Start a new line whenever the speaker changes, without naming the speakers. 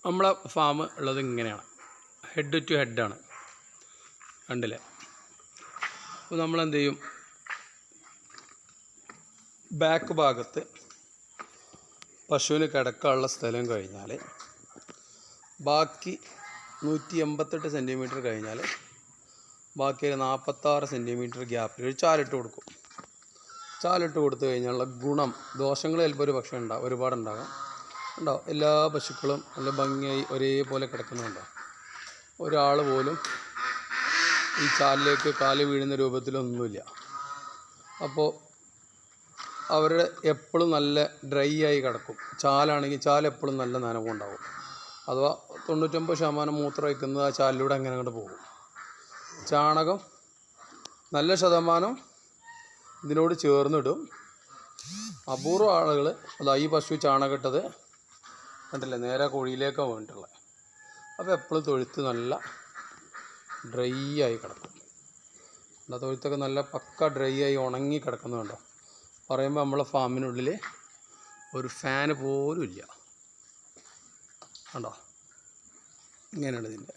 നമ്മളെ ഫാം ഉള്ളത് ഇങ്ങനെയാണ്, ഹെഡ് ടു ഹെഡാണ്, കണ്ടില്ലേ? അപ്പോൾ നമ്മളെന്ത് ചെയ്യും, ബാക്ക് ഭാഗത്ത് പശുവിന് കിടക്കാനുള്ള സ്ഥലം കഴിഞ്ഞാൽ ബാക്കി 188 സെൻറ്റിമീറ്റർ കഴിഞ്ഞാൽ ബാക്കി 46 സെൻറ്റിമീറ്റർ ഗ്യാപ്പിൽ ഒരു ചാലിട്ട് കൊടുക്കും. ചാലിട്ട് കൊടുത്തു കഴിഞ്ഞാലുള്ള ഗുണം, ദോഷങ്ങൾ ചിലപ്പോൾ ഒരു പക്ഷേ ഒരുപാടുണ്ടാകാം. എല്ലാ പശുക്കളും നല്ല ഭംഗിയായി ഒരേപോലെ കിടക്കുന്നുണ്ടോ, ഒരാൾ പോലും ഈ ചാലിലേക്ക് കാല് വീഴുന്ന രൂപത്തിലൊന്നുമില്ല. അപ്പോൾ അവരുടെ എപ്പോഴും നല്ല ഡ്രൈ ആയി കിടക്കും. ചാലാണെങ്കിൽ ചാൽ എപ്പോഴും നല്ല നനവുണ്ടാവും. അഥവാ 99% മൂത്രം വയ്ക്കുന്നത് ആ ചാലിലൂടെ അങ്ങനെ അങ്ങോട്ട് പോകും. ചാണകം നല്ല ശതമാനം ഇതിനോട് ചേർന്നിടും. അപൂർവ ആളുകൾ അതാ ഈ പശു ചാണകം ഇട്ടത് കണ്ടില്ലേ, നേരെ കുഴിയിലേക്കാണ് വീണിട്ടുള്ളത്. അപ്പോൾ എപ്പോഴും തൊഴുത്ത് നല്ല ഡ്രൈ ആയി കിടക്കും. തൊഴുത്തൊക്കെ നല്ല പക്ക ഡ്രൈ ആയി ഉണങ്ങി കിടക്കുന്നുണ്ടോ പറയുമ്പോൾ നമ്മളെ ഫാമിനുള്ളിൽ ഒരു ഫാന് പോലും ഇല്ല. കണ്ടോ, ഇങ്ങനെയാണ് ഇതിൻ്റെ